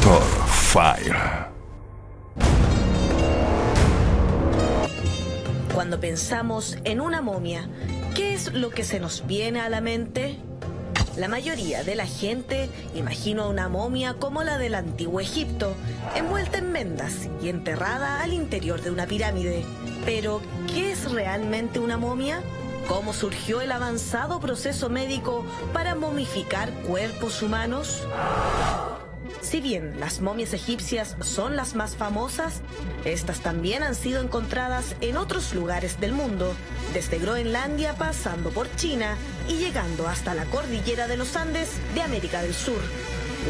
Dr. File. Cuando pensamos en una momia, ¿qué es lo que se nos viene a la mente? La mayoría de la gente imagina una momia como la del antiguo Egipto, envuelta en vendas y enterrada al interior de una pirámide. Pero, ¿qué es realmente una momia? ¿Cómo surgió el avanzado proceso médico para momificar cuerpos humanos? Si bien las momias egipcias son las más famosas, estas también han sido encontradas en otros lugares del mundo, desde Groenlandia pasando por China y llegando hasta la cordillera de los Andes de América del Sur,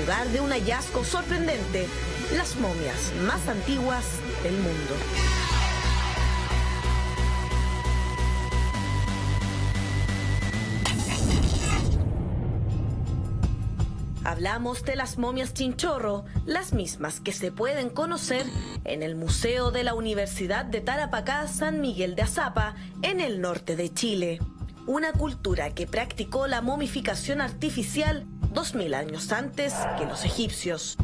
lugar de un hallazgo sorprendente, las momias más antiguas del mundo. Hablamos de las momias chinchorro, las mismas que se pueden conocer en el Museo de la Universidad de Tarapacá San Miguel de Azapa, en el norte de Chile. Una cultura que practicó la momificación artificial 2000 años antes que los egipcios.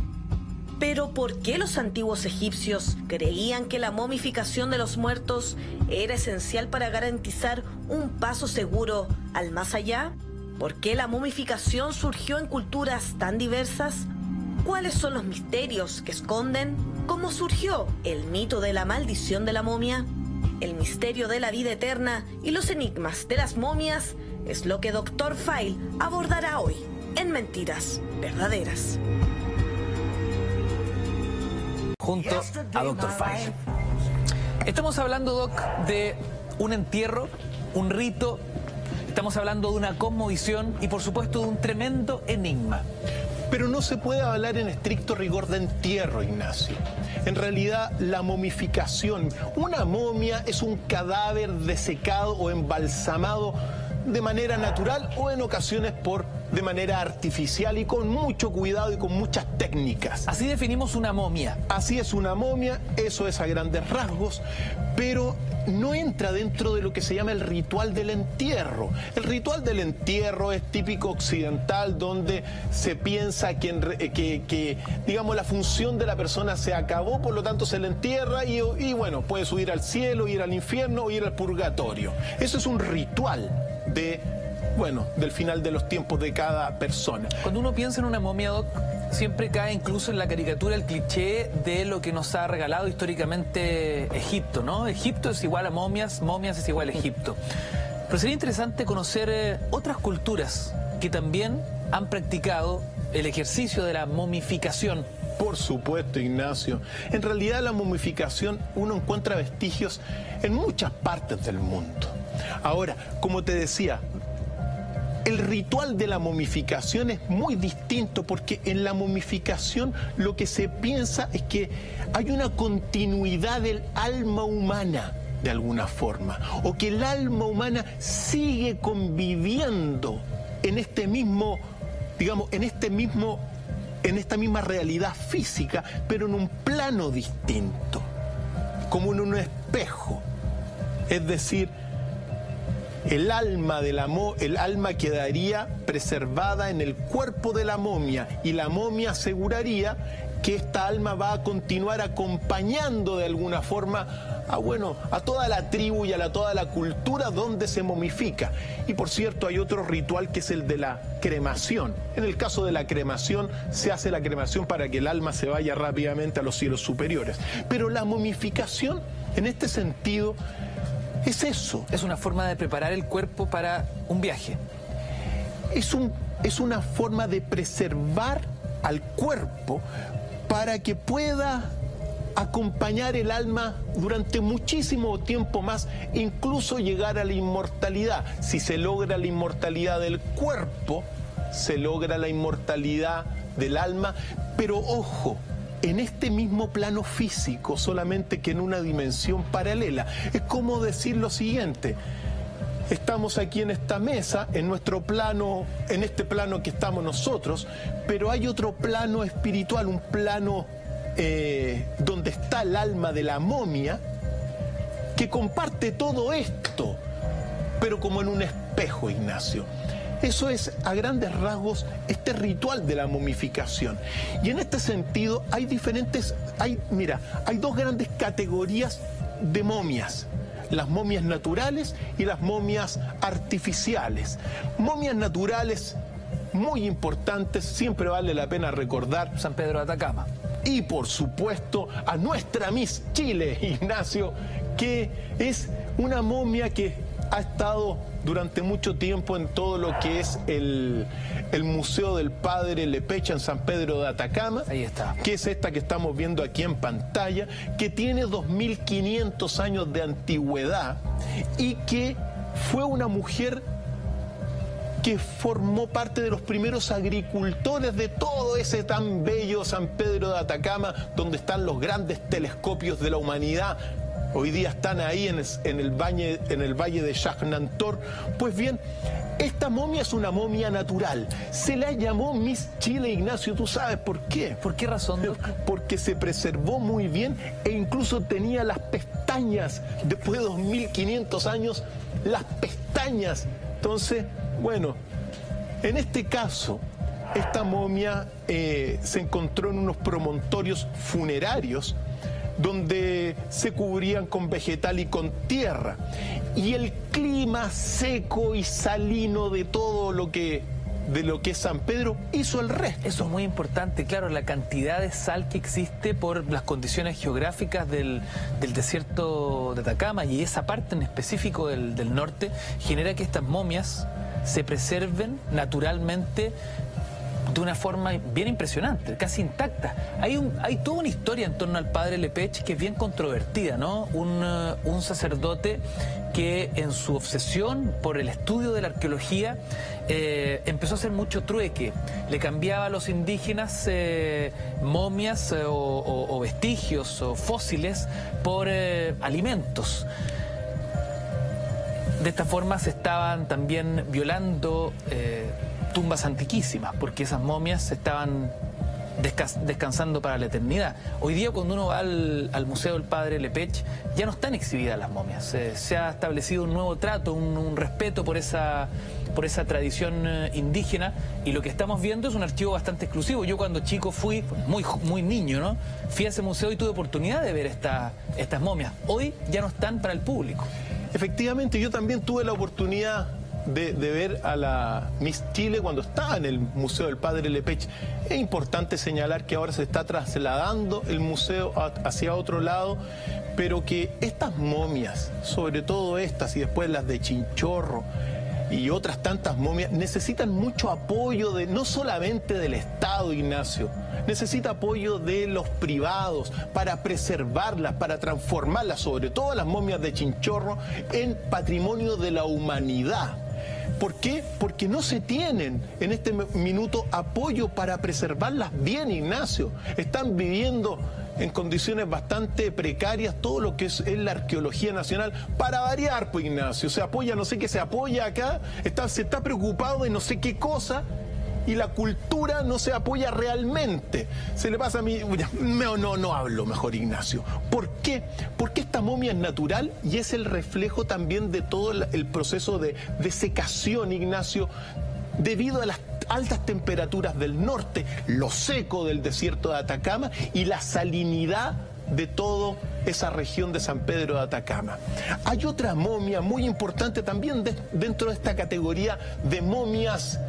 Pero ¿por qué los antiguos egipcios creían que la momificación de los muertos era esencial para garantizar un paso seguro al más allá? ¿Por qué la momificación surgió en culturas tan diversas? ¿Cuáles son los misterios que esconden? ¿Cómo surgió el mito de la maldición de la momia? El misterio de la vida eterna y los enigmas de las momias es lo que Dr. File abordará hoy en Mentiras Verdaderas. Junto a Dr. File. Estamos hablando, Doc, de un entierro, un rito. Estamos hablando de una cosmovisión y, por supuesto, de un tremendo enigma. Pero no se puede hablar en estricto rigor de entierro, Ignacio. En realidad, la momificación, una momia es un cadáver desecado o embalsamado de manera natural o en ocasiones de manera artificial y con mucho cuidado y con muchas técnicas. Así definimos una momia. Así es una momia, eso es a grandes rasgos, pero no entra dentro de lo que se llama el ritual del entierro. El ritual del entierro es típico occidental, donde se piensa que digamos, la función de la persona se acabó, por lo tanto se le entierra y bueno, puede subir al cielo, ir al infierno o ir al purgatorio. Eso es un ritual del final de los tiempos de cada persona. Cuando uno piensa en una momia, Doc, siempre cae incluso en la caricatura el cliché de lo que nos ha regalado históricamente Egipto, ¿no? Egipto es igual a momias, momias es igual a Egipto. Pero sería interesante conocer otras culturas que también han practicado el ejercicio de la momificación. Por supuesto, Ignacio. En realidad la momificación uno encuentra vestigios en muchas partes del mundo. Ahora, como te decía, el ritual de la momificación es muy distinto porque en la momificación lo que se piensa es que hay una continuidad del alma humana de alguna forma, o que el alma humana sigue conviviendo en este mismo, digamos, en esta misma realidad física, pero en un plano distinto, como en un espejo. Es decir, el alma quedaría preservada en el cuerpo de la momia y la momia aseguraría que esta alma va a continuar acompañando de alguna forma a toda la tribu y toda la cultura donde se momifica. Y por cierto, hay otro ritual que es el de la cremación. En el caso de la cremación, se hace la cremación para que el alma se vaya rápidamente a los cielos superiores. Pero la momificación, en este sentido, es eso. Es una forma de preparar el cuerpo para un viaje. Es una forma de preservar al cuerpo para que pueda acompañar el alma durante muchísimo tiempo más, incluso llegar a la inmortalidad. Si se logra la inmortalidad del cuerpo, se logra la inmortalidad del alma, pero ojo, en este mismo plano físico, solamente que en una dimensión paralela. Es como decir lo siguiente: estamos aquí en esta mesa, en nuestro plano, en este plano que estamos nosotros, pero hay otro plano espiritual, un plano donde está el alma de la momia, que comparte todo esto, pero como en un espejo, Ignacio. Eso es, a grandes rasgos, este ritual de la momificación. Y en este sentido hay dos grandes categorías de momias. Las momias naturales y las momias artificiales. Momias naturales muy importantes, siempre vale la pena recordar San Pedro de Atacama. Y por supuesto a nuestra Miss Chile, Ignacio, que es una momia que ha estado durante mucho tiempo en todo lo que es el Museo del Padre Lepech en San Pedro de Atacama. Ahí está. Que es esta que estamos viendo aquí en pantalla, que tiene 2500 años de antigüedad y que fue una mujer que formó parte de los primeros agricultores de todo ese tan bello San Pedro de Atacama, donde están los grandes telescopios de la humanidad. Hoy día están ahí en el valle de Yajnantor. Pues bien, esta momia es una momia natural. Se la llamó Miss Chile, Ignacio. ¿Tú sabes por qué? ¿Por qué razón, Doc? Porque se preservó muy bien e incluso tenía las pestañas, después de 2500 años, las pestañas. Entonces, bueno, en este caso, esta momia se encontró en unos promontorios funerarios donde se cubrían con vegetal y con tierra. Y el clima seco y salino de todo lo que es San Pedro hizo el resto. Eso es muy importante, claro, la cantidad de sal que existe por las condiciones geográficas del desierto de Atacama y esa parte en específico del norte genera que estas momias se preserven naturalmente de una forma bien impresionante, casi intacta. Hay toda una historia en torno al padre Lepech que es bien controvertida, ¿no? Un sacerdote que en su obsesión por el estudio de la arqueología empezó a hacer mucho trueque. Le cambiaba a los indígenas momias o vestigios o fósiles por alimentos. De esta forma se estaban también violando tumbas antiquísimas, porque esas momias estaban descansando para la eternidad. Hoy día cuando uno va al Museo del Padre Lepech ya no están exhibidas las momias. Se ha establecido un nuevo trato, un respeto por esa tradición indígena, y lo que estamos viendo es un archivo bastante exclusivo. Yo cuando chico fui, muy niño, ¿no? Fui a ese museo y tuve oportunidad de ver estas momias. Hoy ya no están para el público. Efectivamente, yo también tuve la oportunidad de ver a la Miss Chile cuando estaba en el Museo del Padre Lepech. Es importante señalar que ahora se está trasladando el museo hacia otro lado, pero que estas momias, sobre todo estas y después las de Chinchorro y otras tantas momias, necesitan mucho apoyo no solamente del Estado, Ignacio, necesita apoyo de los privados para preservarlas, para transformarlas, sobre todo las momias de Chinchorro, en patrimonio de la humanidad. ¿Por qué? Porque no se tienen en este minuto apoyo para preservarlas bien, Ignacio. Están viviendo en condiciones bastante precarias todo lo que es la arqueología nacional. Para variar, pues, Ignacio, se apoya, no sé qué se apoya acá, se está preocupado de no sé qué cosa, y la cultura no se apoya realmente. Se le pasa a mí... No hablo mejor, Ignacio. ¿Por qué? Porque esta momia es natural y es el reflejo también de todo el proceso de secación, Ignacio, debido a las altas temperaturas del norte, lo seco del desierto de Atacama y la salinidad de toda esa región de San Pedro de Atacama. Hay otra momia muy importante también dentro de esta categoría de momias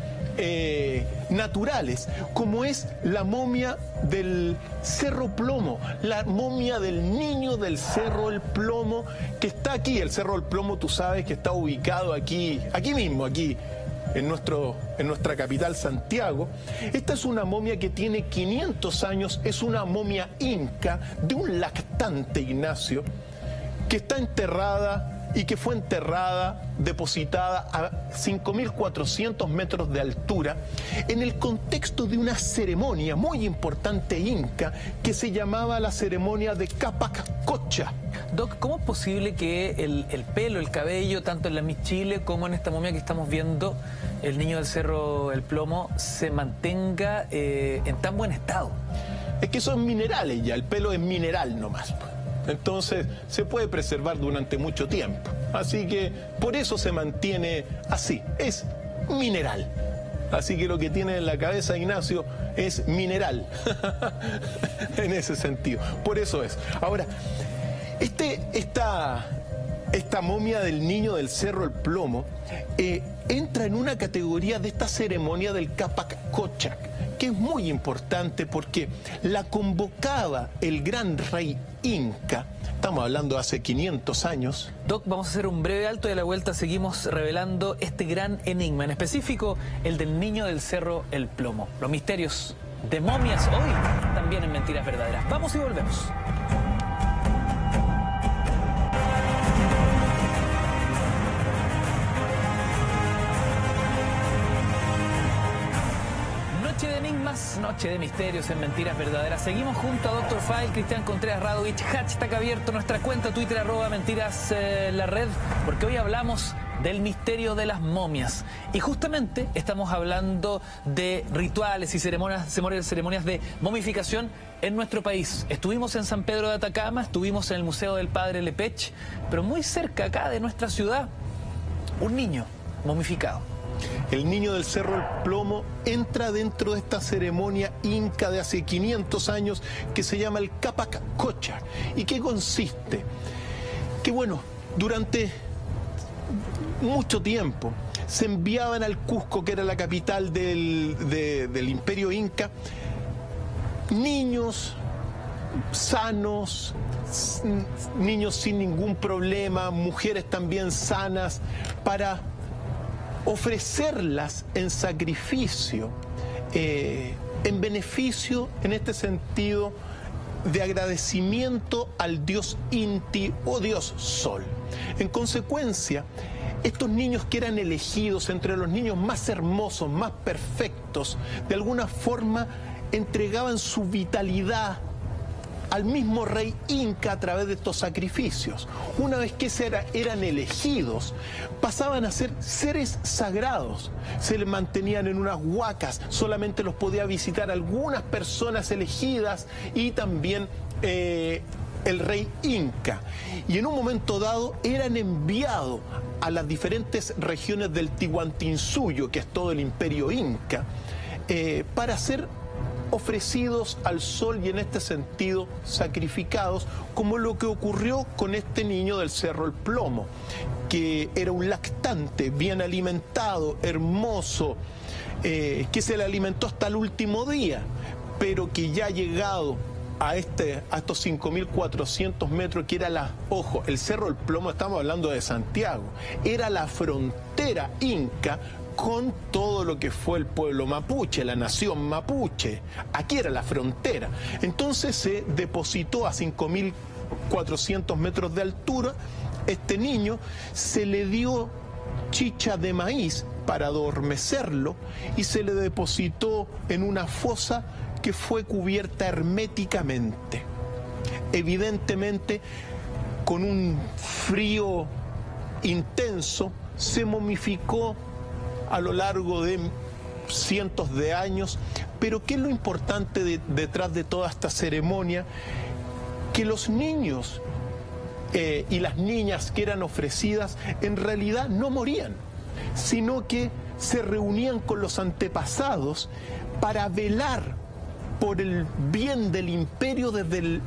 naturales, como es la momia del Cerro Plomo, la momia del niño del Cerro El Plomo, que está aquí. El Cerro El Plomo, tú sabes que está ubicado aquí mismo, aquí en nuestra capital, Santiago. Esta es una momia que tiene 500 años, es una momia inca de un lactante, Ignacio, que está enterrada y que fue depositada a 5.400 metros de altura en el contexto de una ceremonia muy importante inca que se llamaba la ceremonia de Capac Cocha. Doc, ¿cómo es posible que el pelo, el cabello, tanto en la Miss Chile como en esta momia que estamos viendo, el niño del Cerro El Plomo, se mantenga en tan buen estado? Es que son minerales ya, el pelo es mineral nomás. Entonces se puede preservar durante mucho tiempo. Así que por eso se mantiene así. Es mineral. Así que lo que tiene en la cabeza Ignacio es mineral, en ese sentido. Por eso es. Ahora, esta momia del niño del Cerro El Plomo entra en una categoría de esta ceremonia del Capac Cochac, que es muy importante porque la convocaba el gran rey inca. Estamos hablando de hace 500 años. Doc, vamos a hacer un breve alto y a la vuelta seguimos revelando este gran enigma, en específico el del niño del Cerro El Plomo. Los misterios de momias hoy también en Mentiras Verdaderas. Vamos y volvemos. Noche de enigmas, noche de misterios en Mentiras Verdaderas. Seguimos junto a Dr. File, Cristian Contreras Radovich, hashtag abierto, nuestra cuenta Twitter, @mentiras la red, porque hoy hablamos del misterio de las momias. Y justamente estamos hablando de rituales y ceremonias de momificación en nuestro país. Estuvimos en San Pedro de Atacama, estuvimos en el Museo del Padre Lepech, pero muy cerca acá de nuestra ciudad, un niño momificado. El niño del Cerro El Plomo entra dentro de esta ceremonia inca de hace 500 años que se llama el Capac Cochac. ¿Y qué consiste? Que bueno, durante mucho tiempo se enviaban al Cusco, que era la capital del Imperio Inca, niños sanos, niños sin ningún problema, mujeres también sanas, para ofrecerlas en sacrificio, en beneficio, en este sentido, de agradecimiento al dios Inti o dios Sol. En consecuencia, estos niños que eran elegidos entre los niños más hermosos, más perfectos, de alguna forma entregaban su vitalidad al mismo rey inca a través de estos sacrificios. Una vez que eran elegidos, pasaban a ser seres sagrados. Se les mantenían en unas huacas, solamente los podía visitar algunas personas elegidas y también el rey inca. Y en un momento dado eran enviados a las diferentes regiones del Tihuantinsuyo, que es todo el imperio inca, para ser ofrecidos al sol y en este sentido sacrificados, como lo que ocurrió con este niño del Cerro El Plomo, que era un lactante, bien alimentado, hermoso, que se le alimentó hasta el último día, pero que ya llegado a estos 5.400 metros, que era ojo, el Cerro El Plomo, estamos hablando de Santiago, era la frontera inca con todo lo que fue el pueblo mapuche, la nación mapuche. Aquí era la frontera. Entonces se depositó a 5.400 metros de altura. Este niño se le dio chicha de maíz para adormecerlo y se le depositó en una fosa que fue cubierta herméticamente. Evidentemente, con un frío intenso, se momificó a lo largo de cientos de años. Pero ¿qué es lo importante detrás de toda esta ceremonia? Que los niños y las niñas que eran ofrecidas en realidad no morían, sino que se reunían con los antepasados para velar por el bien del imperio de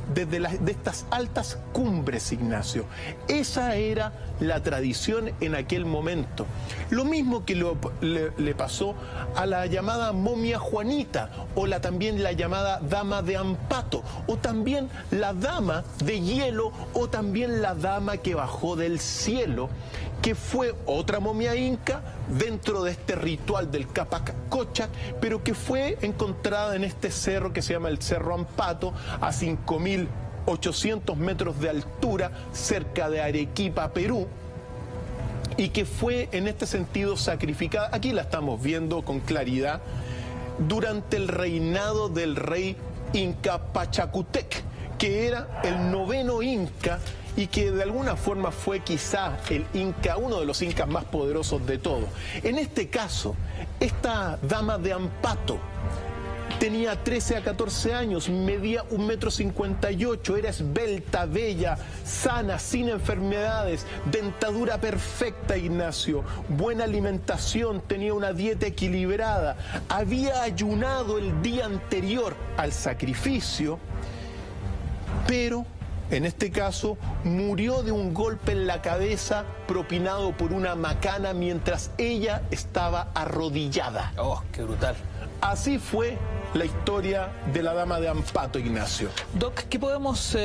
estas altas cumbres, Ignacio. Esa era la tradición en aquel momento. Lo mismo que le pasó a la llamada momia Juanita, o también la llamada dama de Ampato, o también la dama de hielo, o también la dama que bajó del cielo, que fue otra momia inca dentro de este ritual del Capac Cochac, pero que fue encontrada en este cerro que se llama el Cerro Ampato, a 5.800 metros de altura, cerca de Arequipa, Perú, y que fue en este sentido sacrificada. Aquí la estamos viendo con claridad, durante el reinado del rey Inca Pachacutec, que era el 9º inca y que de alguna forma fue quizá el inca, uno de los incas más poderosos de todos. En este caso, esta dama de Ampato tenía 13 a 14 años, medía 1,58 m, era esbelta, bella, sana, sin enfermedades, dentadura perfecta, Ignacio, buena alimentación, tenía una dieta equilibrada, había ayunado el día anterior al sacrificio, pero en este caso murió de un golpe en la cabeza propinado por una macana mientras ella estaba arrodillada. Oh, qué brutal. Así fue la historia de la dama de Ampato, Ignacio. Doc, ¿qué podemos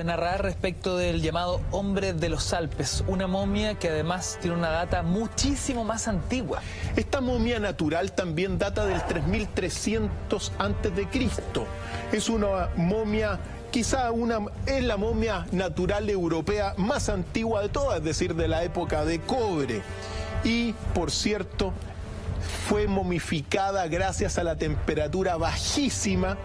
narrar respecto del llamado hombre de los Alpes? Una momia que además tiene una data muchísimo más antigua. Esta momia natural también data del 3300 a.C. Es una momia, quizá es la momia natural europea más antigua de todas, es decir, de la época de cobre. Y, por cierto, fue momificada gracias a la temperatura bajísima,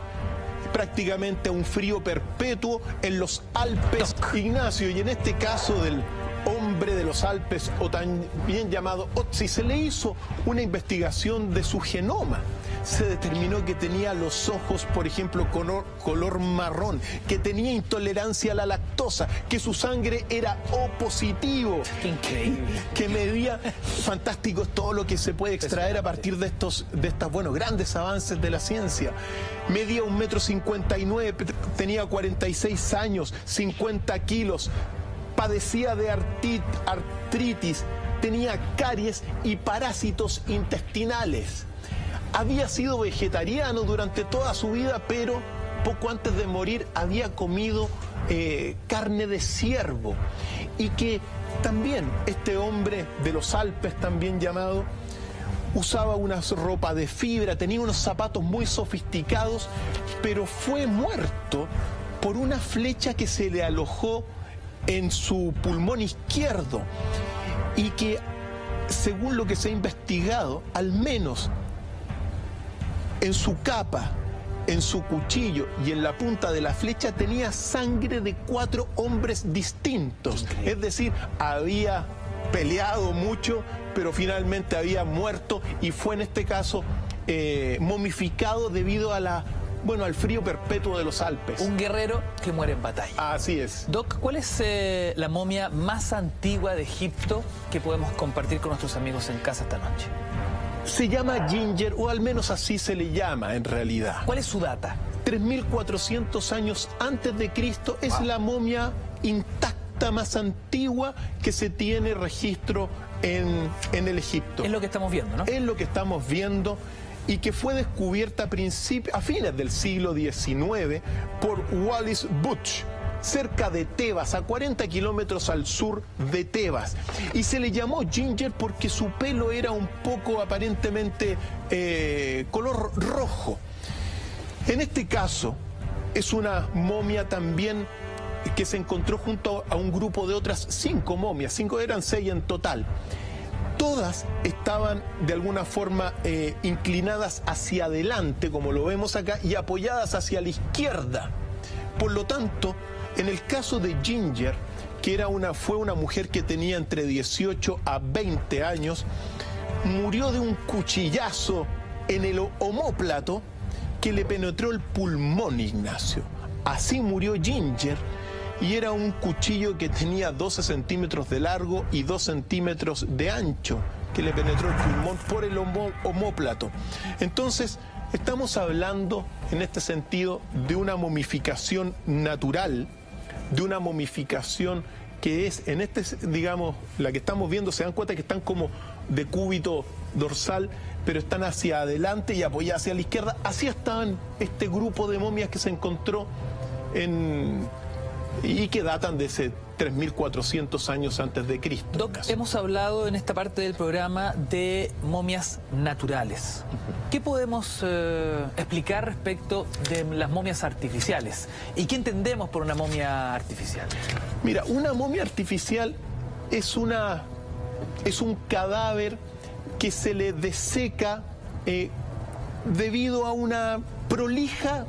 prácticamente a un frío perpetuo en los Alpes, Ignacio. Y en este caso del hombre de los Alpes, o también llamado Otzi, se le hizo una investigación de su genoma. Se determinó que tenía los ojos, por ejemplo, color marrón, que tenía intolerancia a la lactosa, que su sangre era O positivo. ¡Qué increíble! Que medía, fantástico, es todo lo que se puede extraer a partir de estos grandes avances de la ciencia. Medía 1,59 m, tenía 46 años, 50 kilos, padecía de artritis, tenía caries y parásitos intestinales. Había sido vegetariano durante toda su vida, pero poco antes de morir había comido carne de ciervo. Y que también este hombre de los Alpes, también llamado, usaba una ropa de fibra, tenía unos zapatos muy sofisticados, pero fue muerto por una flecha que se le alojó en su pulmón izquierdo. Y que, según lo que se ha investigado, al menos en su capa, en su cuchillo y en la punta de la flecha tenía sangre de 4 hombres distintos. Es decir, había peleado mucho, pero finalmente había muerto y fue en este caso momificado debido a al frío perpetuo de los Alpes. Un guerrero que muere en batalla. Así es. Doc, ¿cuál es la momia más antigua de Egipto que podemos compartir con nuestros amigos en casa esta noche? Se llama Ginger, o al menos así se le llama en realidad. ¿Cuál es su data? 3.400 años antes de Cristo. Es la momia intacta más antigua que se tiene registro en el Egipto. Es lo que estamos viendo, ¿no? Es lo que estamos viendo, y que fue descubierta a fines del siglo XIX por Wallis Budge, cerca de Tebas, a 40 kilómetros al sur de Tebas. Y se le llamó Ginger porque su pelo era un poco aparentemente color rojo. En este caso, es una momia también que se encontró junto a un grupo de otras 5 momias, eran 6 en total. Todas estaban de alguna forma inclinadas hacia adelante, como lo vemos acá, y apoyadas hacia la izquierda. Por lo tanto, en el caso de Ginger, que fue una mujer que tenía entre 18 a 20 años, murió de un cuchillazo en el omóplato que le penetró el pulmón, Ignacio. Así murió Ginger, y era un cuchillo que tenía 12 centímetros de largo y 2 centímetros de ancho, que le penetró el pulmón por el omóplato. Entonces, estamos hablando en este sentido de una momificación natural, de una momificación que es, digamos, la que estamos viendo, se dan cuenta que están como de cúbito dorsal, pero están hacia adelante y apoyadas hacia la izquierda. Así estaban este grupo de momias que se encontró y que datan de ese 3.400 años antes de Cristo. Doc, hemos hablado en esta parte del programa de momias naturales. ¿Qué podemos explicar respecto de las momias artificiales? ¿Y qué entendemos por una momia artificial? Mira, una momia artificial es un cadáver que se le deseca debido a una prolija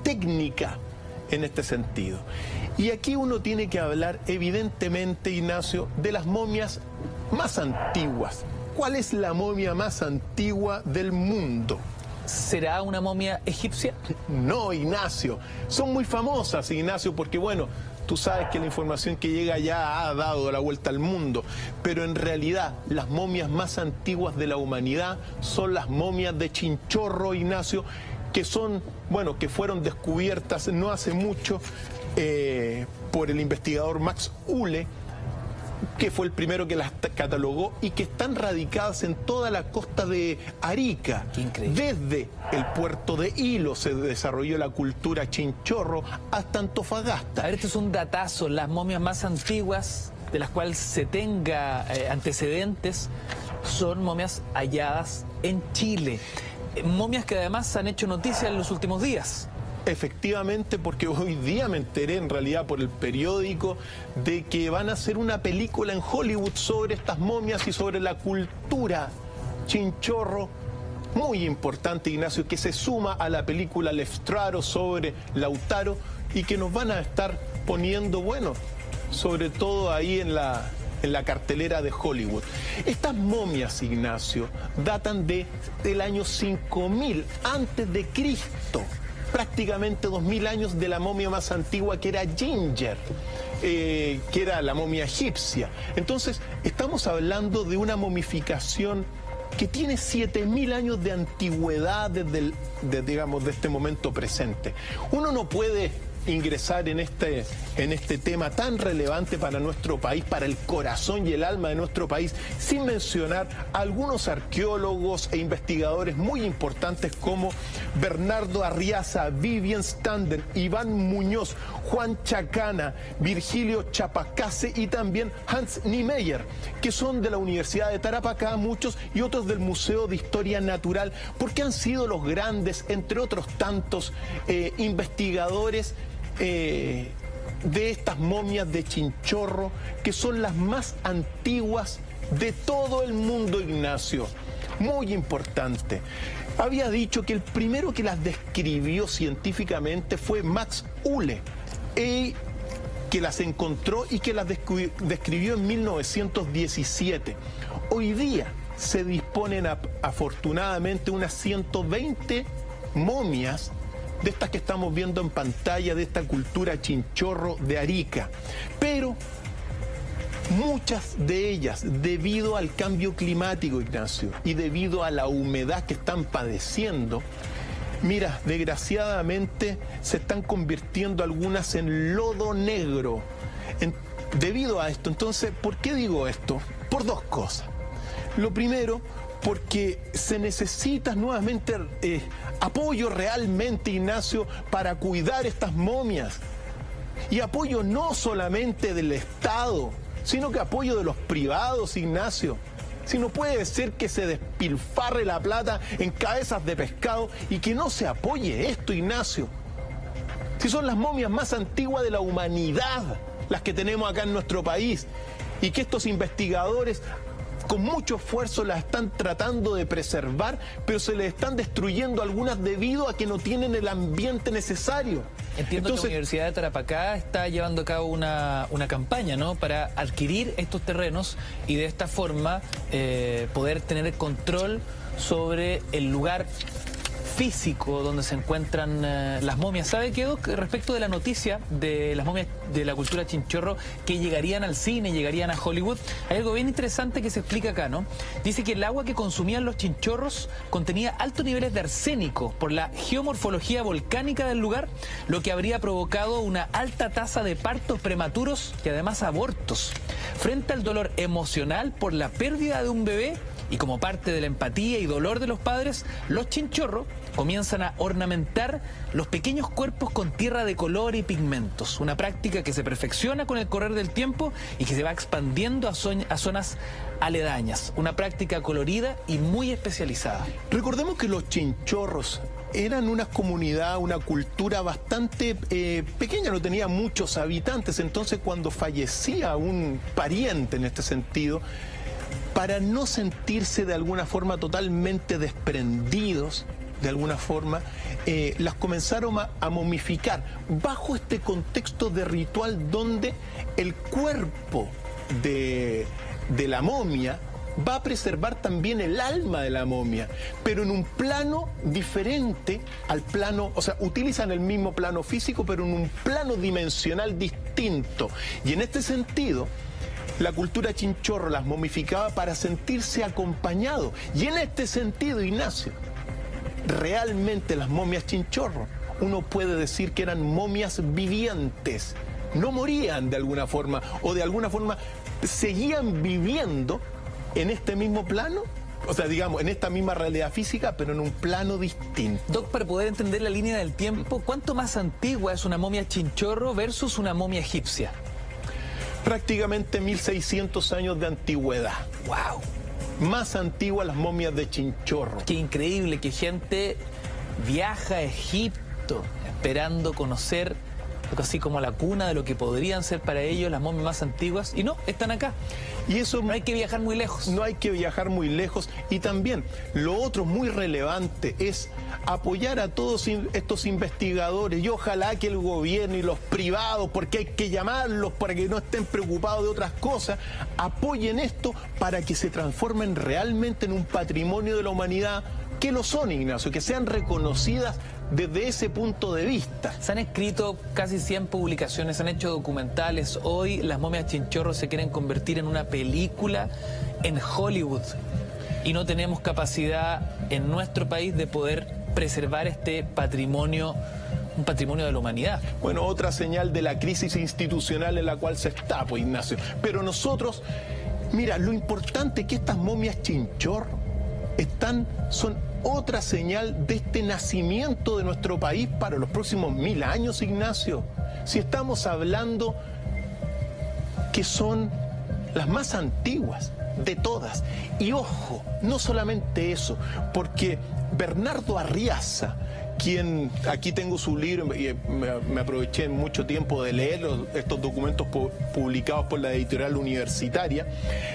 técnica en este sentido. Y aquí uno tiene que hablar, evidentemente, Ignacio, de las momias más antiguas. ¿Cuál es la momia más antigua del mundo? ¿será una momia egipcia? No, Ignacio. Son muy famosas, Ignacio, porque bueno, tú sabes que la información que llega ya ha dado la vuelta al mundo, pero en realidad las momias más antiguas de la humanidad son las momias de Chinchorro, Ignacio, que son, bueno, que fueron descubiertas no hace mucho por el investigador Max Uhle, que fue el primero que las catalogó, y que están radicadas en toda la costa de Arica. Qué increíble. Desde el puerto de Hilo se desarrolló la cultura Chinchorro hasta Antofagasta. A ver, esto es un datazo. Las momias más antiguas de las cuales se tenga antecedentes son momias halladas en Chile. Momias que además han hecho noticia en los últimos días. Efectivamente, porque hoy día me enteré en realidad por el periódico de que van a hacer una película en Hollywood sobre estas momias y sobre la cultura Chinchorro, muy importante, Ignacio, que se suma a la película Leftraro sobre Lautaro y que nos van a estar poniendo, bueno, sobre todo ahí en la cartelera de Hollywood. Estas momias, Ignacio, datan del año 5000 antes de Cristo. Prácticamente 2000 años de la momia más antigua, que era Ginger, que era la momia egipcia. Entonces, estamos hablando de una momificación que tiene 7000 años de antigüedad desde este momento presente. Uno no puede ingresar en este tema tan relevante para nuestro país, para el corazón y el alma de nuestro país, sin mencionar a algunos arqueólogos e investigadores muy importantes como Bernardo Arriaza, Vivian Stander, Iván Muñoz, Juan Chacana, Virgilio Chapacase y también Hans Niemeyer, que son de la Universidad de Tarapacá, muchos, y otros del Museo de Historia Natural, porque han sido los grandes, entre otros tantos, investigadores de estas momias de Chinchorro, que son las más antiguas de todo el mundo, Ignacio. Muy importante. Había dicho que el primero que las describió científicamente fue Max Uhle, que las encontró y que las describió en 1917. Hoy día se disponen afortunadamente unas 120 momias de estas que estamos viendo en pantalla, de esta cultura Chinchorro de Arica. Pero muchas de ellas, debido al cambio climático, Ignacio, y debido a la humedad que están padeciendo, mira, desgraciadamente se están convirtiendo algunas en lodo negro. Debido a esto, entonces, ¿por qué digo esto? Por dos cosas. Lo primero, porque se necesita nuevamente apoyo realmente, Ignacio, para cuidar estas momias. Y apoyo no solamente del Estado, sino que apoyo de los privados, Ignacio. Si no puede ser que se despilfarre la plata en cabezas de pescado y que no se apoye esto, Ignacio. Si son las momias más antiguas de la humanidad las que tenemos acá en nuestro país, y que estos investigadores con mucho esfuerzo las están tratando de preservar, pero se les están destruyendo algunas debido a que no tienen el ambiente necesario. Entiendo que la Universidad de Tarapacá está llevando a cabo una campaña, ¿no?, para adquirir estos terrenos y de esta forma poder tener el control sobre el lugar físico donde se encuentran las momias. ¿Sabe qué, Doc? Respecto de la noticia de las momias de la cultura Chinchorro que llegarían al cine, llegarían a Hollywood, hay algo bien interesante que se explica acá, ¿no? Dice que el agua que consumían los chinchorros contenía altos niveles de arsénico por la geomorfología volcánica del lugar, lo que habría provocado una alta tasa de partos prematuros y además abortos. Frente al dolor emocional por la pérdida de un bebé, y como parte de la empatía y dolor de los padres, los chinchorros comienzan a ornamentar los pequeños cuerpos con tierra de color y pigmentos. Una práctica que se perfecciona con el correr del tiempo y que se va expandiendo a zonas aledañas. Una práctica colorida y muy especializada. Recordemos que los chinchorros eran una comunidad, una cultura bastante pequeña, no tenía muchos habitantes. Entonces, cuando fallecía un pariente en este sentido, para no sentirse de alguna forma totalmente desprendidos, de alguna forma, las comenzaron a momificar bajo este contexto de ritual donde el cuerpo de la momia va a preservar también el alma de la momia, pero en un plano diferente al plano, o sea, utilizan el mismo plano físico, pero en un plano dimensional distinto. Y en este sentido, la cultura chinchorro las momificaba para sentirse acompañado. Y en este sentido, Ignacio, realmente las momias chinchorro, uno puede decir que eran momias vivientes. No morían de alguna forma, o de alguna forma seguían viviendo en este mismo plano, o sea, digamos, en esta misma realidad física, pero en un plano distinto. Doc, para poder entender la línea del tiempo, ¿cuánto más antigua es una momia chinchorro versus una momia egipcia? Prácticamente 1600 años de antigüedad. ¡Wow! Más antiguas las momias de chinchorro. Qué increíble que gente viaja a Egipto esperando conocer algo así como la cuna de lo que podrían ser para ellos las momias más antiguas, y no, están acá. Y eso no hay que viajar muy lejos. No hay que viajar muy lejos. Y también, lo otro muy relevante es apoyar a todos estos investigadores, y ojalá que el gobierno y los privados, porque hay que llamarlos para que no estén preocupados de otras cosas, apoyen esto para que se transformen realmente en un patrimonio de la humanidad, que lo son, Ignacio, que sean reconocidas desde ese punto de vista. Se han escrito casi 100 publicaciones, se han hecho documentales. Hoy las momias chinchorro se quieren convertir en una película en Hollywood. Y no tenemos capacidad en nuestro país de poder preservar este patrimonio, un patrimonio de la humanidad. Bueno, otra señal de la crisis institucional en la cual se está, pues, Ignacio. Pero nosotros, mira, lo importante es que estas momias chinchorro son otra señal de este nacimiento de nuestro país para los próximos 1000 años, Ignacio. Si estamos hablando que son las más antiguas de todas. Y ojo, no solamente eso, porque Bernardo Arriaza, quien, aquí tengo su libro, y me aproveché mucho tiempo de leer estos documentos publicados por la editorial universitaria,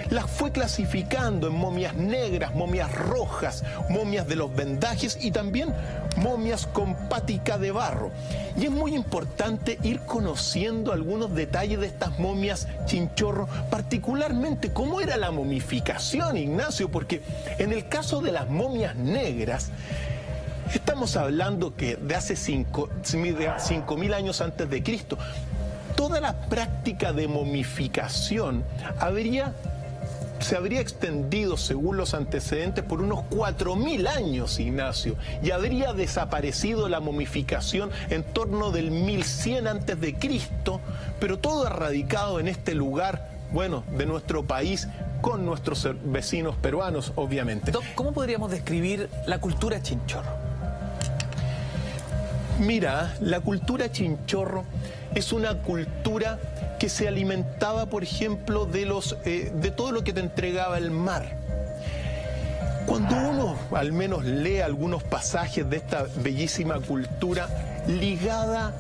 las fue clasificando en momias negras, momias rojas, momias de los vendajes y también momias con pática de barro. Y es muy importante ir conociendo algunos detalles de estas momias chinchorro, particularmente cómo era la momificación, Ignacio, porque en el caso de las momias negras, estamos hablando que de hace 5.000 años antes de Cristo, toda la práctica de momificación se habría extendido, según los antecedentes, por unos 4.000 años, Ignacio, y habría desaparecido la momificación en torno del 1100 antes de Cristo, pero todo erradicado en este lugar, bueno, de nuestro país, con nuestros vecinos peruanos, obviamente. Doc, ¿cómo podríamos describir la cultura chinchorro? Mira, la cultura chinchorro es una cultura que se alimentaba, por ejemplo, de todo lo que te entregaba el mar. Cuando uno al menos lee algunos pasajes de esta bellísima cultura ligada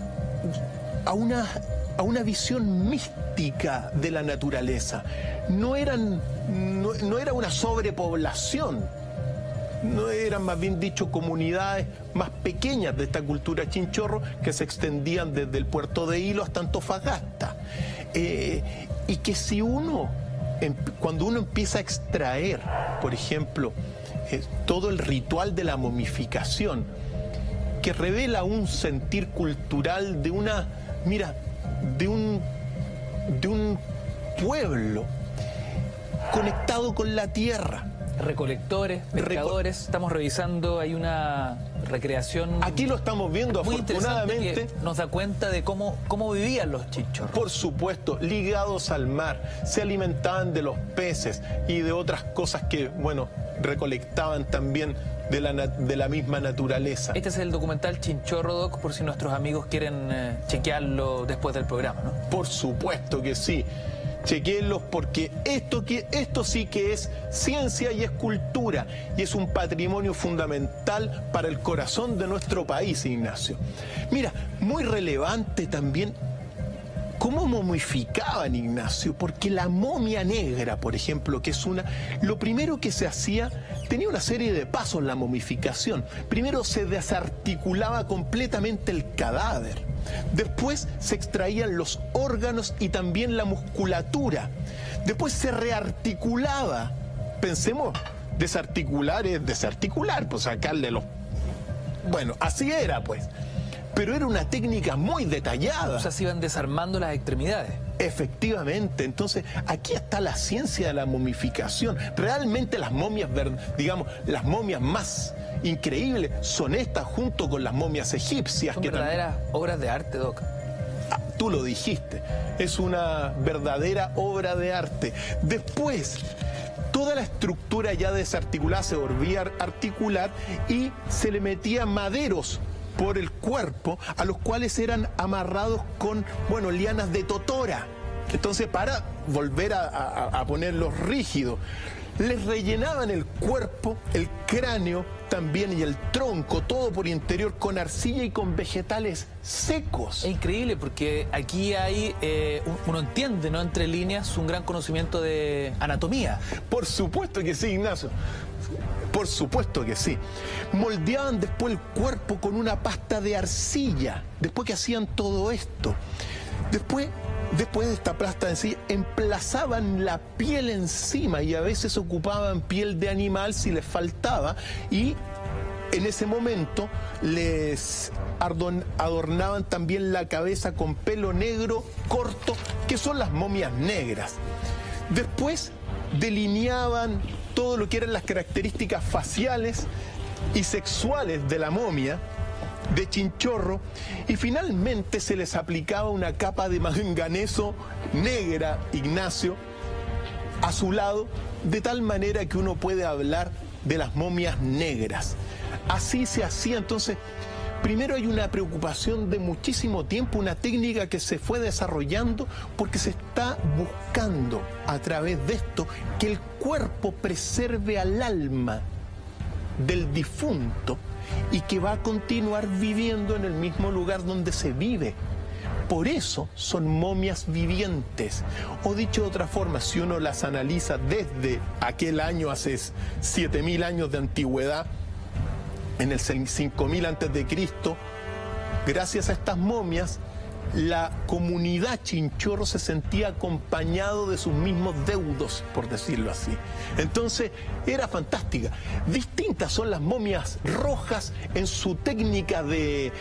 a una visión mística de la naturaleza, no era una sobrepoblación. No eran, más bien dicho, comunidades más pequeñas de esta cultura chinchorro que se extendían desde el puerto de Hilo hasta Antofagasta. Y que cuando uno empieza a extraer, por ejemplo, todo el ritual de la momificación, que revela un sentir cultural de un pueblo conectado con la tierra. Recolectores, pescadores, estamos revisando, hay una recreación. Aquí lo estamos viendo, muy afortunadamente. Que nos da cuenta de cómo vivían los chinchorros. Por supuesto, ligados al mar, se alimentaban de los peces y de otras cosas que, bueno, recolectaban también de la misma naturaleza. Este es el documental Chinchorro, Doc, por si nuestros amigos quieren chequearlo después del programa, ¿no? Por supuesto que sí. Chequéenlos, porque esto sí que es ciencia y es cultura, y es un patrimonio fundamental para el corazón de nuestro país, Ignacio. Mira, muy relevante también cómo momificaban, Ignacio, porque la momia negra, por ejemplo, lo primero que se hacía, tenía una serie de pasos la momificación. Primero se desarticulaba completamente el cadáver. Después se extraían los órganos y también la musculatura. Después se rearticulaba pensemos, desarticular es desarticular, pues sacarle los... Bueno, así era, pues. Pero era una técnica muy detallada. O sea, se iban desarmando las extremidades. Efectivamente, entonces aquí está la ciencia de la momificación. Realmente las momias, digamos, las momias más increíbles son estas junto con las momias egipcias. Son que verdaderas obras de arte, Doc. Tú lo dijiste, es una verdadera obra de arte. Después, toda la estructura ya desarticulada se volvía a articular y se le metía maderos por el cuerpo, a los cuales eran amarrados con, bueno, lianas de totora. Entonces, para volver a ponerlos rígidos, les rellenaban el cuerpo, el cráneo también y el tronco, todo por interior, con arcilla y con vegetales secos. Es increíble porque aquí hay, uno entiende, ¿no?, entre líneas, un gran conocimiento de anatomía. Por supuesto que sí, Ignacio. Por supuesto que sí. Moldeaban después el cuerpo con una pasta de arcilla, después que hacían todo esto. Después de esta pasta en sí, emplazaban la piel encima y a veces ocupaban piel de animal si les faltaba, y en ese momento les adornaban también la cabeza con pelo negro corto, que son las momias negras. Después delineaban todo lo que eran las características faciales y sexuales de la momia de Chinchorro, y finalmente se les aplicaba una capa de manganeso negra, Ignacio, a su lado, de tal manera que uno puede hablar de las momias negras. Así se hacía. Entonces, primero hay una preocupación de muchísimo tiempo, una técnica que se fue desarrollando porque se está buscando a través de esto que el cuerpo preserve al alma del difunto y que va a continuar viviendo en el mismo lugar donde se vive. Por eso son momias vivientes. O dicho de otra forma, si uno las analiza desde aquel año, hace 7.000 años de antigüedad, en el 5.000 antes de Cristo, gracias a estas momias, la comunidad Chinchorro se sentía acompañado de sus mismos deudos, por decirlo así. Entonces, era fantástica. Distintas son las momias rojas en su técnica de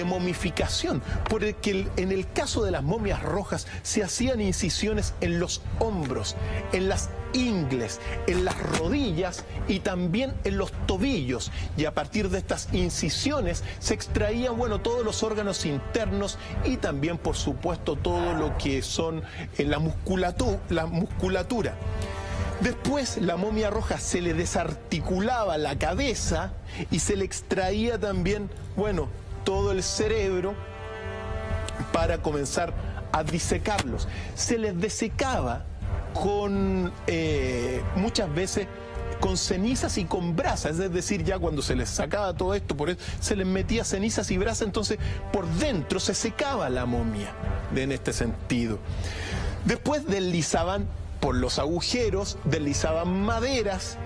momificación, porque en el caso de las momias rojas se hacían incisiones en los hombros, en las ingles, en las rodillas y también en los tobillos, y a partir de estas incisiones se extraían, bueno, todos los órganos internos y también, por supuesto, todo lo que son la musculatura. Después, la momia roja se le desarticulaba la cabeza y se le extraía también, bueno, todo el cerebro para comenzar a disecarlos. Se les desecaba con muchas veces con cenizas y con brasas, es decir, ya cuando se les sacaba todo esto, por eso se les metía cenizas y brasas, entonces por dentro se secaba la momia en este sentido. Después deslizaban por los agujeros, deslizaban maderas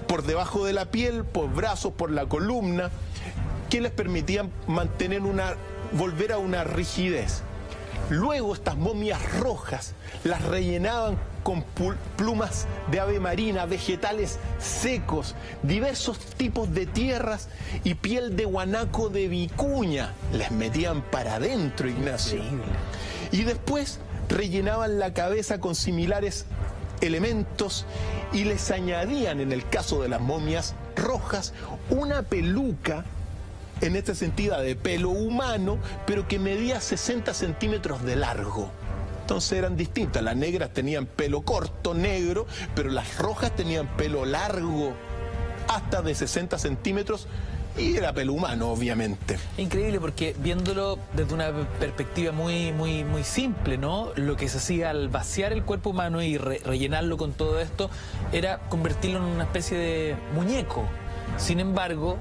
por debajo de la piel, por brazos, por la columna, que les permitían mantener volver a una rigidez. Luego estas momias rojas las rellenaban con plumas de ave marina, vegetales secos, diversos tipos de tierras y piel de guanaco de vicuña. Les metían para adentro, Ignacio. Y después rellenaban la cabeza con similares elementos y les añadían, en el caso de las momias rojas, una peluca, en este sentido de pelo humano, pero que medía 60 centímetros de largo. Entonces eran distintas. Las negras tenían pelo corto, negro, pero las rojas tenían pelo largo, hasta de 60 centímetros, y era pelo humano, obviamente. Increíble, porque viéndolo desde una perspectiva muy simple, ¿no? Lo que se hacía al vaciar el cuerpo humano y rellenarlo con todo esto era convertirlo en una especie de muñeco. Sin embargo,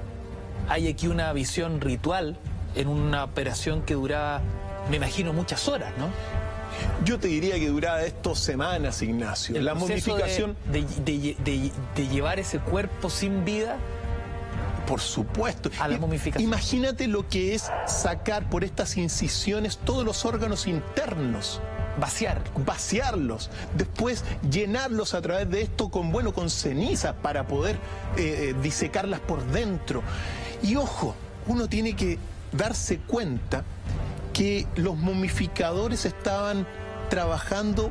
hay aquí una visión ritual en una operación que duraba, me imagino, muchas horas, ¿no? Yo te diría que duraba esto semanas, Ignacio. La momificación de llevar ese cuerpo sin vida, por supuesto, a la momificación. Imagínate lo que es sacar por estas incisiones todos los órganos internos vaciarlos, después llenarlos a través de esto con, bueno, con cenizas para poder disecarlas por dentro. Y ojo, uno tiene que darse cuenta que los momificadores estaban trabajando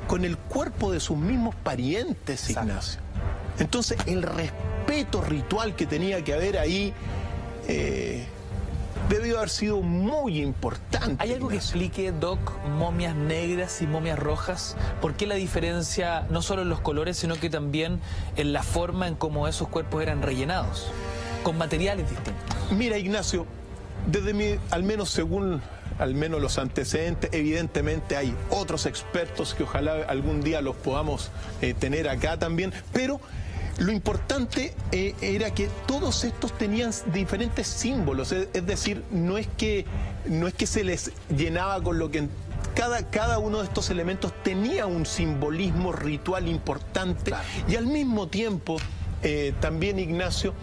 con el cuerpo de sus mismos parientes, Ignacio. Entonces, el respeto ritual que tenía que haber ahí debió haber sido muy importante. ¿Hay algo que explique, Doc, momias negras y momias rojas? ¿Por qué la diferencia no solo en los colores, sino que también en la forma en cómo esos cuerpos eran rellenados, con materiales distintos? Mira, Ignacio, desde mi, al menos según los antecedentes, evidentemente hay otros expertos que ojalá algún día los podamos tener acá también, pero lo importante era que todos estos tenían diferentes símbolos, es decir, no es que se les llenaba con lo que... Cada uno de estos elementos tenía un simbolismo ritual importante, claro. Y al mismo tiempo, también, Ignacio,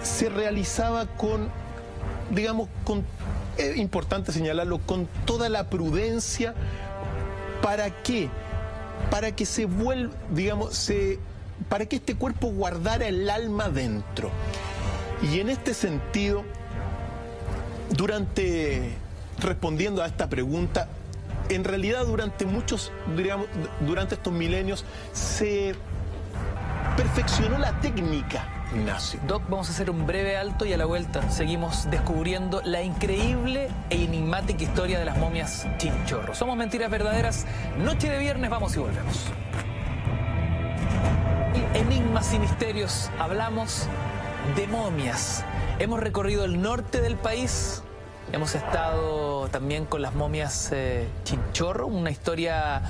se realizaba con, digamos, es importante señalarlo, con toda la prudencia. ¿Para qué? Para que se vuelva, digamos, para que este cuerpo guardara el alma dentro. Y en este sentido, respondiendo a esta pregunta, en realidad durante estos milenios se perfeccionó la técnica, Ignacio. Doc, vamos a hacer un breve alto y a la vuelta seguimos descubriendo la increíble e enigmática historia de las momias Chinchorro. Somos Mentiras Verdaderas, noche de viernes, vamos y volvemos. Enigmas y misterios, hablamos de momias. Hemos recorrido el norte del país, hemos estado también con las momias Chinchorro, una historia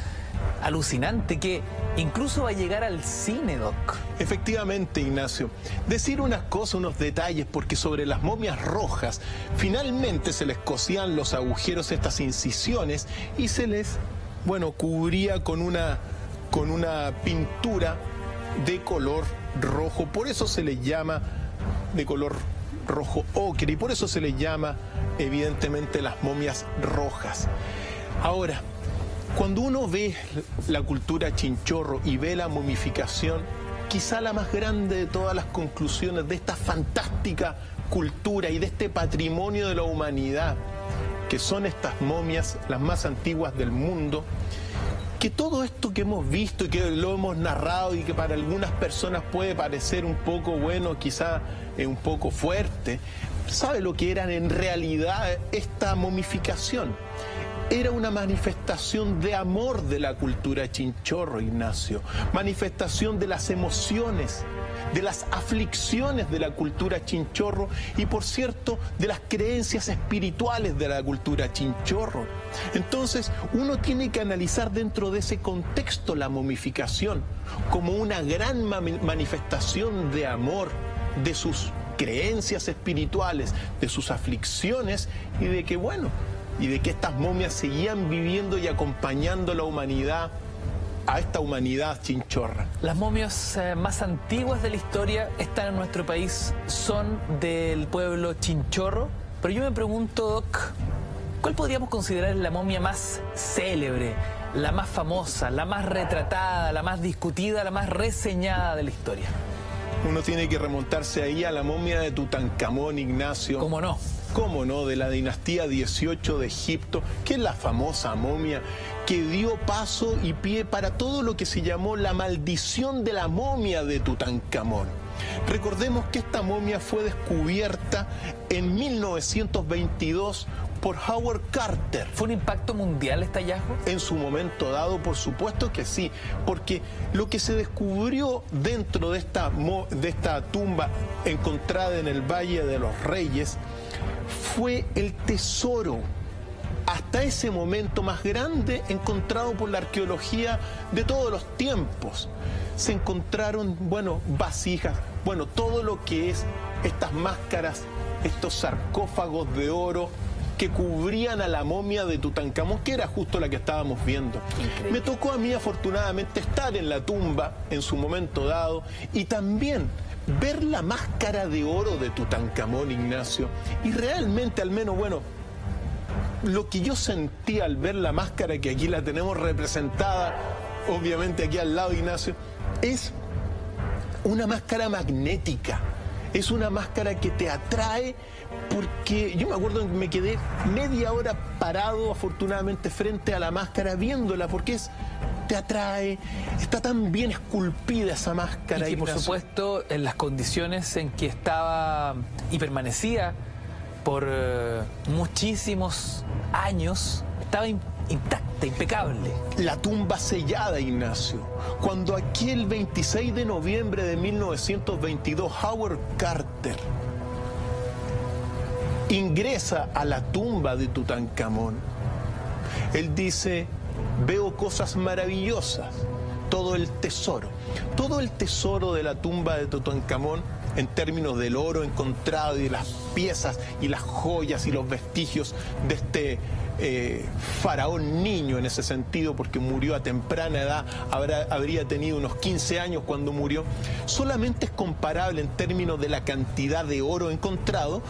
alucinante que incluso va a llegar al cine, Doc. Efectivamente, Ignacio. Decir unas cosas, unos detalles, porque sobre las momias rojas finalmente se les cosían los agujeros, estas incisiones, y se les, bueno, cubría con una pintura de color rojo. Por eso se les llama de color rojo ocre y por eso se les llama evidentemente las momias rojas. Ahora, cuando uno ve la cultura Chinchorro y ve la momificación, quizá la más grande de todas las conclusiones de esta fantástica cultura y de este patrimonio de la humanidad, que son estas momias, las más antiguas del mundo, que todo esto que hemos visto y que lo hemos narrado y que para algunas personas puede parecer un poco, bueno, quizá un poco fuerte, ¿sabe lo que era en realidad esta momificación? Era una manifestación de amor de la cultura Chinchorro, Ignacio, manifestación de las emociones, de las aflicciones de la cultura Chinchorro y, por cierto, de las creencias espirituales de la cultura Chinchorro. Entonces, uno tiene que analizar dentro de ese contexto la momificación como una gran manifestación de amor, de sus creencias espirituales, de sus aflicciones y de que, bueno, y de que estas momias seguían viviendo y acompañando a la humanidad, a esta humanidad chinchorra. Las momias más antiguas de la historia están en nuestro país, son del pueblo Chinchorro, pero yo me pregunto, Doc, ¿cuál podríamos considerar la momia más célebre, la más famosa, la más retratada, la más discutida, la más reseñada de la historia? Uno tiene que remontarse ahí a la momia de Tutankamón, Ignacio. ¿Cómo no? ¿Cómo no? De la dinastía 18 de Egipto, que es la famosa momia que dio paso y pie para todo lo que se llamó la maldición de la momia de Tutankamón. Recordemos que esta momia fue descubierta en 1922 por Howard Carter. ¿Fue un impacto mundial este hallazgo? En su momento dado, por supuesto que sí, porque lo que se descubrió dentro de esta tumba encontrada en el Valle de los Reyes fue el tesoro hasta ese momento más grande encontrado por la arqueología de todos los tiempos. Se encontraron, bueno, vasijas, bueno, todo lo que es estas máscaras, estos sarcófagos de oro que cubrían a la momia de Tutankamón, que era justo la que estábamos viendo. Increíble. Me tocó a mí afortunadamente estar en la tumba en su momento dado y también ver la máscara de oro de Tutankamón, Ignacio, y realmente al menos, bueno, lo que yo sentí al ver la máscara, que aquí la tenemos representada, obviamente aquí al lado, Ignacio, es una máscara magnética. Es una máscara que te atrae, porque yo me acuerdo que me quedé media hora parado, afortunadamente, frente a la máscara viéndola, porque te atrae, está tan bien esculpida esa máscara. Y que, por supuesto, en las condiciones en que estaba y permanecía por muchísimos años, estaba intacta, impecable. La tumba sellada, Ignacio. Cuando aquí el 26 de noviembre de 1922, Howard Carter ingresa a la tumba de Tutankamón, él dice: veo cosas maravillosas, todo el tesoro de la tumba de Tutankamón, en términos del oro encontrado y de las piezas y las joyas y los vestigios de este faraón niño, en ese sentido, porque murió a temprana edad, habría tenido unos 15 años cuando murió, solamente es comparable en términos de la cantidad de oro encontrado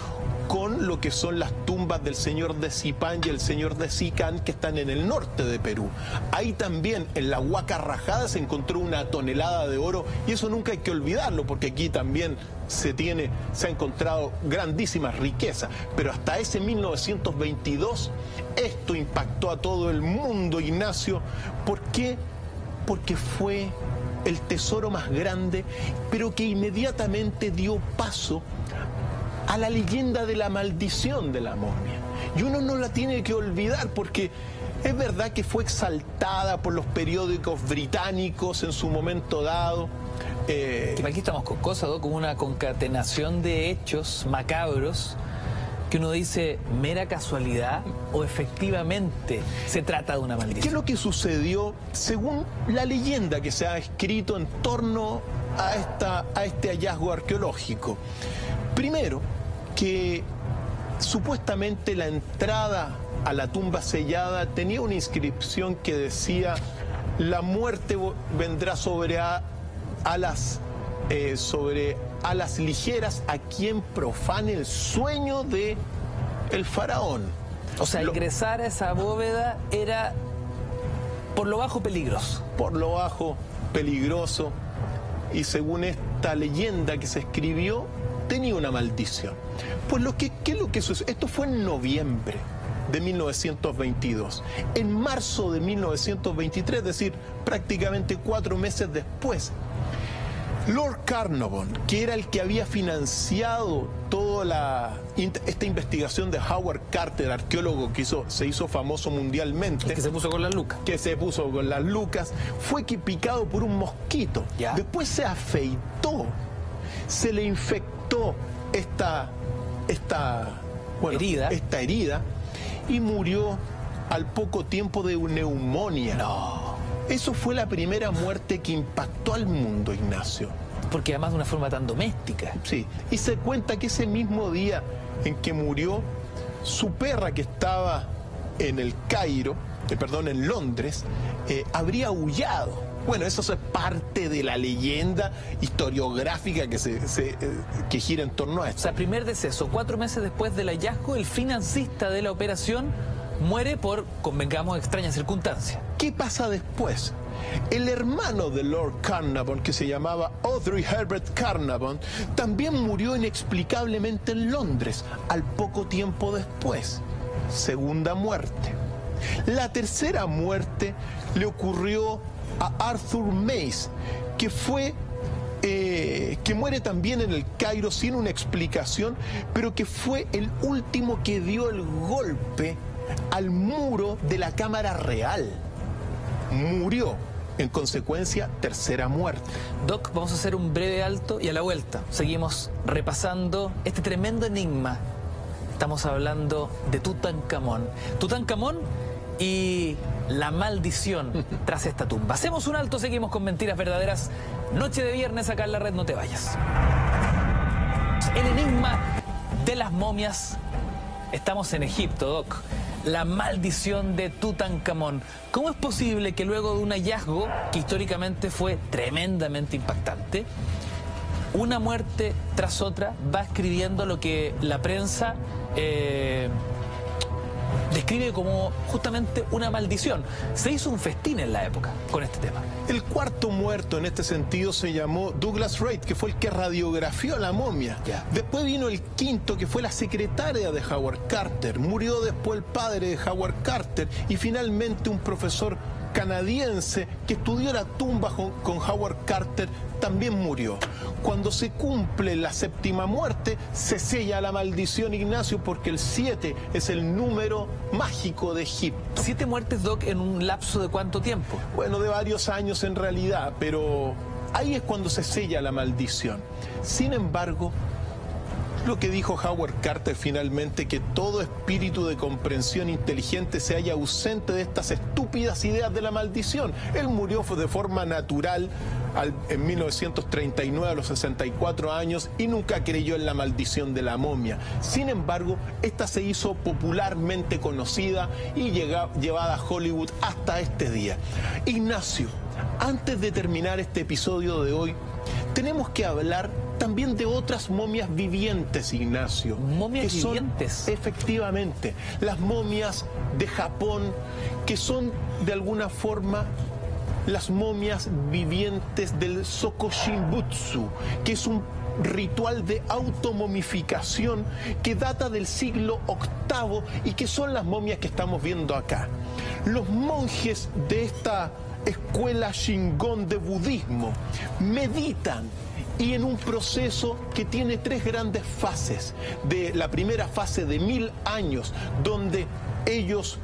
con lo que son las tumbas del señor de Zipán y el señor de Sicán, que están en el norte de Perú. Ahí también, en la Huaca Rajada, se encontró 1 tonelada de oro, y eso nunca hay que olvidarlo, porque aquí también se ha encontrado grandísimas riquezas. Pero hasta ese 1922, esto impactó a todo el mundo, Ignacio. ¿Por qué? Porque fue el tesoro más grande, pero que inmediatamente dio paso a la leyenda de la maldición de la momia. Y uno no la tiene que olvidar, porque es verdad que fue exaltada por los periódicos británicos en su momento dado. Que aquí estamos con cosas, ¿no? Como una concatenación de hechos macabros que uno dice, ¿mera casualidad o efectivamente se trata de una maldición? ¿Qué es lo que sucedió según la leyenda que se ha escrito en torno a este hallazgo arqueológico? Primero, que supuestamente la entrada a la tumba sellada tenía una inscripción que decía: la muerte vendrá sobre alas ligeras a quien profane el sueño de el faraón. O sea, ingresar a esa bóveda era por lo bajo peligroso. Por lo bajo peligroso, y según esta leyenda que se escribió, tenía una maldición. Pues ¿qué es lo que sucedió? Esto fue en noviembre de 1922. En marzo de 1923, es decir, prácticamente 4 meses después, Lord Carnarvon, que era el que había financiado toda esta investigación de Howard Carter, arqueólogo que se hizo famoso mundialmente, que se puso con las lucas, fue picado por un mosquito. ¿Ya? Después se afeitó, se le infectó esta herida, y murió al poco tiempo de neumonía. No. Eso fue la primera muerte que impactó al mundo, Ignacio. Porque además de una forma tan doméstica. Sí, y se cuenta que ese mismo día en que murió, su perra, que estaba en en Londres, habría aullado. Bueno, eso es parte de la leyenda historiográfica que gira en torno a esto. O sea, primer deceso, 4 meses después del hallazgo, el financista de la operación muere por, convengamos, extrañas circunstancias. ¿Qué pasa después? El hermano de Lord Carnarvon, que se llamaba Audrey Herbert Carnarvon, también murió inexplicablemente en Londres, al poco tiempo después. Segunda muerte. La tercera muerte le ocurrió a Arthur Mace, que muere también en el Cairo sin una explicación, pero que fue el último que dio el golpe al muro de la Cámara Real. Murió. En consecuencia, tercera muerte. Doc, vamos a hacer un breve alto y a la vuelta seguimos repasando este tremendo enigma. Estamos hablando de Tutankamón. Tutankamón y la maldición tras esta tumba. Hacemos un alto, seguimos con Mentiras Verdaderas. Noche de viernes acá en la red, no te vayas. El enigma de las momias. Estamos en Egipto, Doc. La maldición de Tutankamón. ¿Cómo es posible que luego de un hallazgo que históricamente fue tremendamente impactante, una muerte tras otra va escribiendo lo que la prensa describe como justamente una maldición. Se hizo un festín en la época con este tema. El cuarto muerto en este sentido se llamó Douglas Reid, que fue el que radiografió a la momia. Después vino el quinto, que fue la secretaria de Howard Carter. Murió después el padre de Howard Carter y finalmente un profesor canadiense que estudió la tumba con Howard Carter también murió. Cuando se cumple la séptima muerte, se sella la maldición, Ignacio, porque el 7 es el número mágico de Egipto. 7 muertes, Doc, en un lapso de ¿cuánto tiempo? Bueno, de varios años en realidad, pero ahí es cuando se sella la maldición. Sin embargo, lo que dijo Howard Carter finalmente, que todo espíritu de comprensión inteligente se halla ausente de estas estúpidas ideas de la maldición. Él murió de forma natural en 1939 a los 64 años y nunca creyó en la maldición de la momia. Sin embargo, esta se hizo popularmente conocida y llevada a Hollywood hasta este día. Ignacio, antes de terminar este episodio de hoy, tenemos que hablar también de otras momias vivientes, Ignacio. ¿Momias vivientes? Efectivamente, las momias de Japón, que son de alguna forma las momias vivientes del Sokoshinbutsu, que es un ritual de automomificación que data del siglo VIII y que son las momias que estamos viendo acá. Los monjes de esta escuela Shingon de budismo meditan y en un proceso que tiene 3 grandes fases. De la primera fase de 1000 años, donde ellos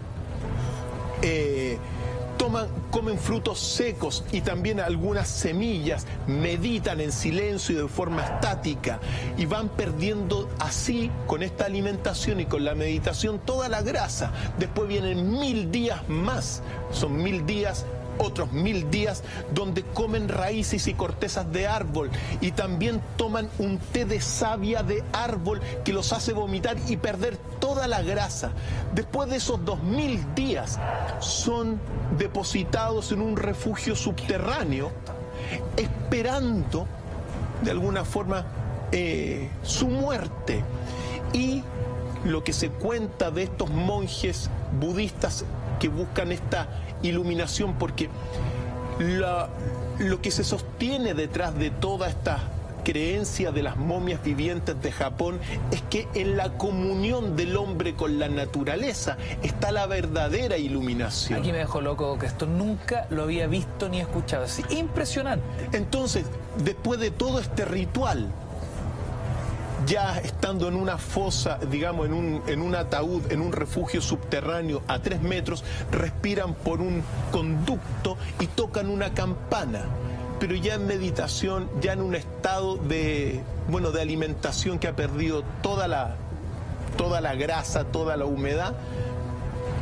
comen frutos secos y también algunas semillas, meditan en silencio y de forma estática y van perdiendo así, con esta alimentación y con la meditación, toda la grasa. Después vienen 1000 días más, son 1000 días, otros 1000 días donde comen raíces y cortezas de árbol y también toman un té de savia de árbol que los hace vomitar y perder toda la grasa. Después de esos 2000 días son depositados en un refugio subterráneo esperando de alguna forma su muerte. Y lo que se cuenta de estos monjes budistas que buscan esta iluminación, porque lo que se sostiene detrás de toda esta creencia de las momias vivientes de Japón es que en la comunión del hombre con la naturaleza está la verdadera iluminación. Aquí me dejó loco, que esto nunca lo había visto ni escuchado. Es impresionante. Entonces, después de todo este ritual, ya estando en una fosa, digamos, en un ataúd, en un refugio subterráneo a 3 metros, respiran por un conducto y tocan una campana. Pero ya en meditación, ya en un estado de alimentación que ha perdido toda la grasa, toda la humedad,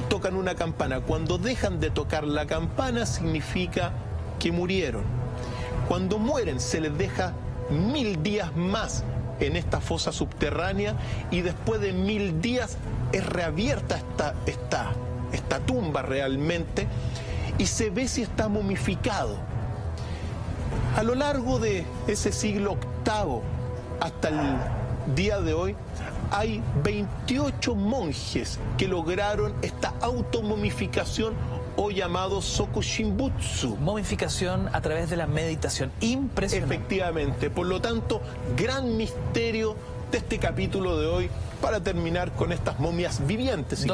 tocan una campana. Cuando dejan de tocar la campana, significa que murieron. Cuando mueren, se les deja 1000 días más en esta fosa subterránea y después de 1000 días es reabierta esta tumba realmente y se ve si está momificado. A lo largo de ese siglo VIII hasta el día de hoy hay 28 monjes que lograron esta automomificación o llamado Sokoshinbutsu. Momificación a través de la meditación. Impresionante. Efectivamente. Por lo tanto, gran misterio de este capítulo de hoy para terminar con estas momias vivientes.